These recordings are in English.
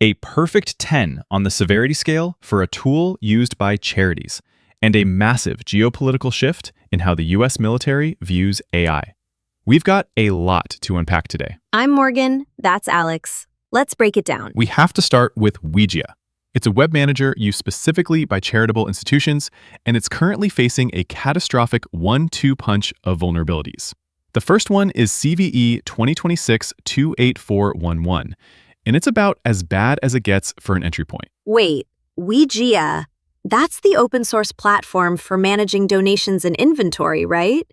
A perfect 10 on the severity scale for a tool used by charities, and a massive geopolitical shift in how the US military views AI. We've got a lot to unpack today. I'm Morgan, that's Alex. Let's break it down. We have to start with WeGIA. It's a web manager used specifically by charitable institutions, and it's currently facing a catastrophic 1-2 punch of vulnerabilities. The first one is CVE 2026-28411, and it's about as bad as it gets for an entry point. Wait, WeGIA, that's the open source platform for managing donations and inventory, right?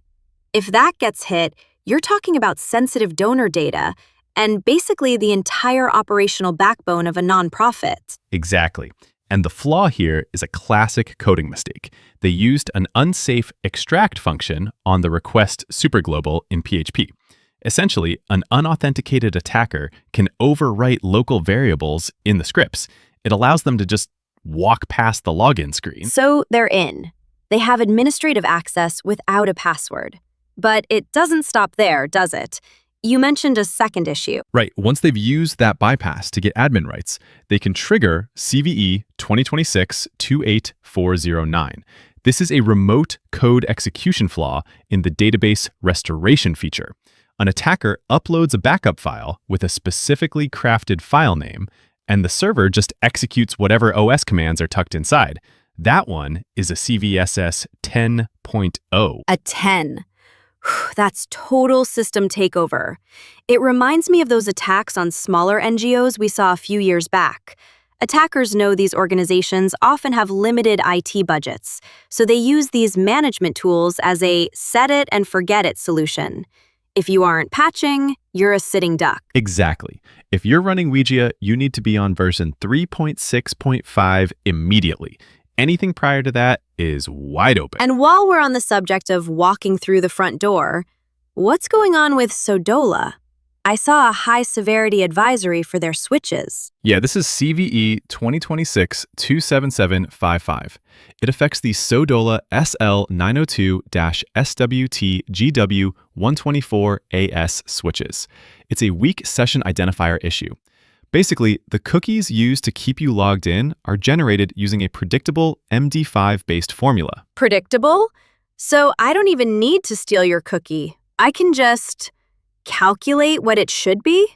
If that gets hit, you're talking about sensitive donor data and basically the entire operational backbone of a nonprofit. Exactly. And the flaw here is a classic coding mistake. They used an unsafe extract function on the request superglobal in PHP. Essentially, an unauthenticated attacker can overwrite local variables in the scripts. It allows them to just walk past the login screen. So they're in. They have administrative access without a password. But it doesn't stop there, does it? You mentioned a second issue. Right. Once they've used that bypass to get admin rights, they can trigger CVE 2026-28409. This is a remote code execution flaw in the database restoration feature. An attacker uploads a backup file with a specifically crafted file name, and the server just executes whatever OS commands are tucked inside. That one is a CVSS 10.0. A 10. That's total system takeover. It reminds me of those attacks on smaller NGOs we saw a few years back. Attackers know these organizations often have limited IT budgets, so they use these management tools as a set-it-and-forget-it solution. If you aren't patching, you're a sitting duck. Exactly. If you're running WeGIA, you need to be on version 3.6.5 immediately. Anything prior to that is wide open. And while we're on the subject of walking through the front door, what's going on with SODOLA? I saw a high-severity advisory for their switches. Yeah, this is CVE 2026-27755. It affects the SODOLA SL902-SWTGW124AS switches. It's a weak session identifier issue. Basically, the cookies used to keep you logged in are generated using a predictable MD5-based formula. Predictable? So I don't even need to steal your cookie. I can just calculate what it should be?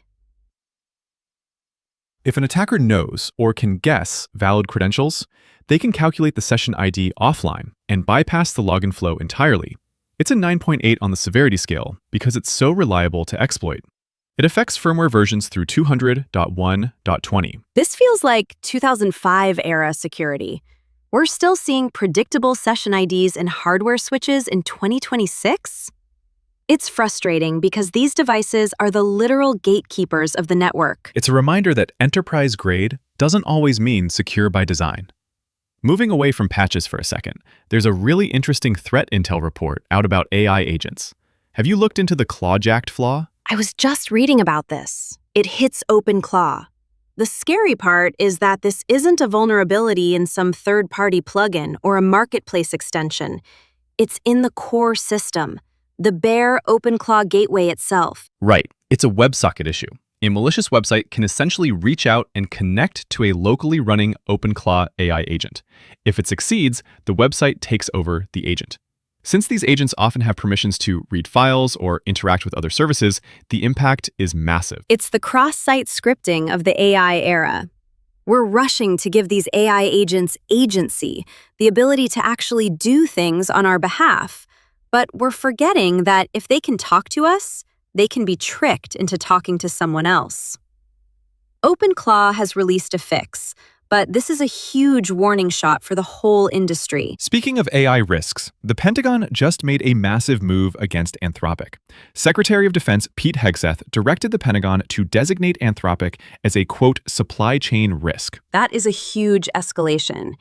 If an attacker knows or can guess valid credentials, they can calculate the session ID offline and bypass the login flow entirely. It's a 9.8 on the severity scale because it's so reliable to exploit. It affects firmware versions through 200.1.20. This feels like 2005-era security. We're still seeing predictable session IDs in hardware switches in 2026? It's frustrating because these devices are the literal gatekeepers of the network. It's a reminder that enterprise grade doesn't always mean secure by design. Moving away from patches for a second, there's a really interesting threat intel report out about AI agents. Have you looked into the clawjacked flaw? I was just reading about this. It hits OpenClaw. The scary part is that this isn't a vulnerability in some third-party plugin or a marketplace extension. It's in the core system, the bare OpenClaw gateway itself. Right. It's a WebSocket issue. A malicious website can essentially reach out and connect to a locally running OpenClaw AI agent. If it succeeds, the website takes over the agent. Since these agents often have permissions to read files or interact with other services, the impact is massive. It's the cross-site scripting of the AI era. We're rushing to give these AI agents agency, the ability to actually do things on our behalf. But we're forgetting that if they can talk to us, they can be tricked into talking to someone else. OpenClaw has released a fix, but this is a huge warning shot for the whole industry. Speaking of AI risks, the Pentagon just made a massive move against Anthropic. Secretary of Defense Pete Hegseth directed the Pentagon to designate Anthropic as a, quote, supply chain risk. That is a huge escalation.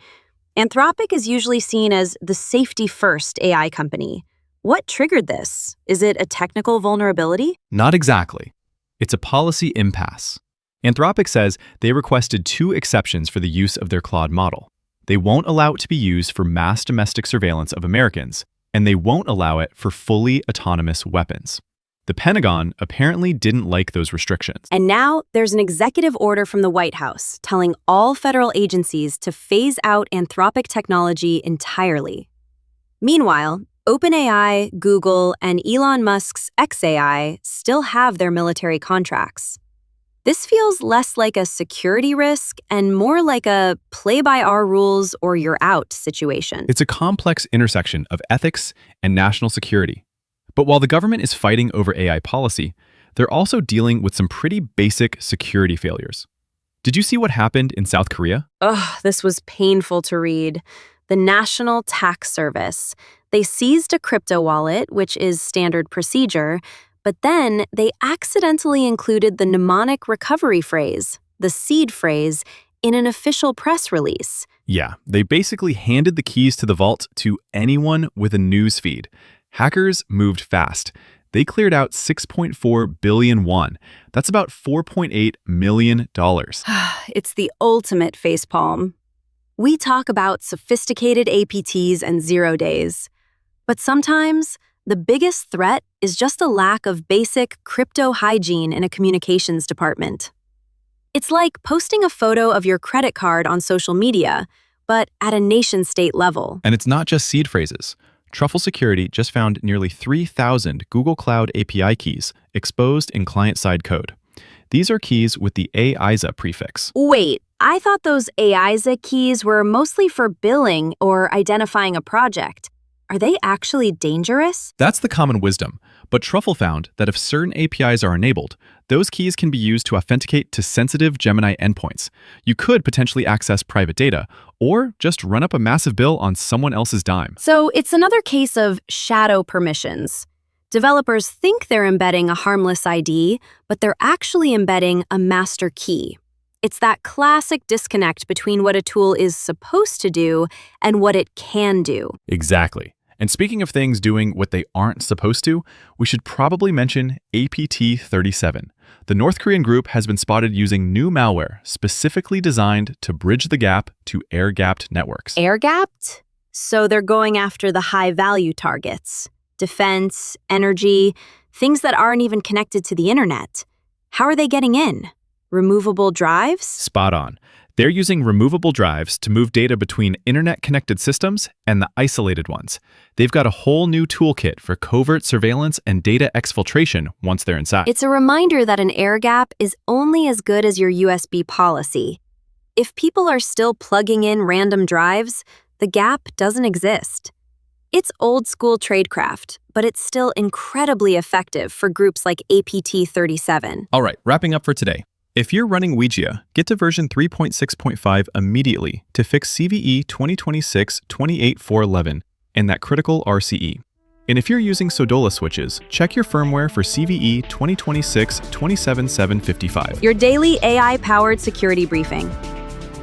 Anthropic is usually seen as the safety-first AI company. What triggered this? Is it a technical vulnerability? Not exactly. It's a policy impasse. Anthropic says they requested 2 exceptions for the use of their Claude model. They won't allow it to be used for mass domestic surveillance of Americans, and they won't allow it for fully autonomous weapons. The Pentagon apparently didn't like those restrictions. And now there's an executive order from the White House telling all federal agencies to phase out Anthropic technology entirely. Meanwhile, OpenAI, Google, and Elon Musk's XAI still have their military contracts. This feels less like a security risk and more like a play by our rules or you're out situation. It's a complex intersection of ethics and national security. But while the government is fighting over AI policy, they're also dealing with some pretty basic security failures. Did you see what happened in South Korea? Ugh, this was painful to read. The National Tax Service. They seized a crypto wallet, which is standard procedure, but then they accidentally included the mnemonic recovery phrase, the seed phrase, in an official press release. Yeah, they basically handed the keys to the vault to anyone with a news feed. Hackers moved fast. They cleared out 6.4 billion won. That's about $4.8 million. It's the ultimate facepalm. We talk about sophisticated APTs and 0 days, but sometimes the biggest threat is just a lack of basic crypto hygiene in a communications department. It's like posting a photo of your credit card on social media, but at a nation-state level. And it's not just seed phrases. Truffle Security just found nearly 3,000 Google Cloud API keys exposed in client-side code. These are keys with the AISA prefix. Wait, I thought those AISA keys were mostly for billing or identifying a project. Are they actually dangerous? That's the common wisdom, but Truffle found that if certain APIs are enabled, those keys can be used to authenticate to sensitive Gemini endpoints. You could potentially access private data, or just run up a massive bill on someone else's dime. So it's another case of shadow permissions. Developers think they're embedding a harmless ID, but they're actually embedding a master key. It's that classic disconnect between what a tool is supposed to do and what it can do. Exactly. And speaking of things doing what they aren't supposed to, we should probably mention APT-37. The North Korean group has been spotted using new malware specifically designed to bridge the gap to air-gapped networks. Air-gapped? So they're going after the high-value targets. Defense, energy, things that aren't even connected to the internet. How are they getting in? Removable drives? Spot on. They're using removable drives to move data between internet-connected systems and the isolated ones. They've got a whole new toolkit for covert surveillance and data exfiltration once they're inside. It's a reminder that an air gap is only as good as your USB policy. If people are still plugging in random drives, the gap doesn't exist. It's old-school tradecraft, but it's still incredibly effective for groups like APT-37. All right, wrapping up for today. If you're running WeGIA, get to version 3.6.5 immediately to fix CVE 2026-28411 and that critical RCE. And if you're using SODOLA switches, check your firmware for CVE 2026-27755. Your daily AI-powered security briefing.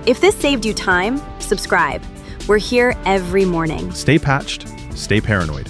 If this saved you time, subscribe. We're here every morning. Stay patched, stay paranoid.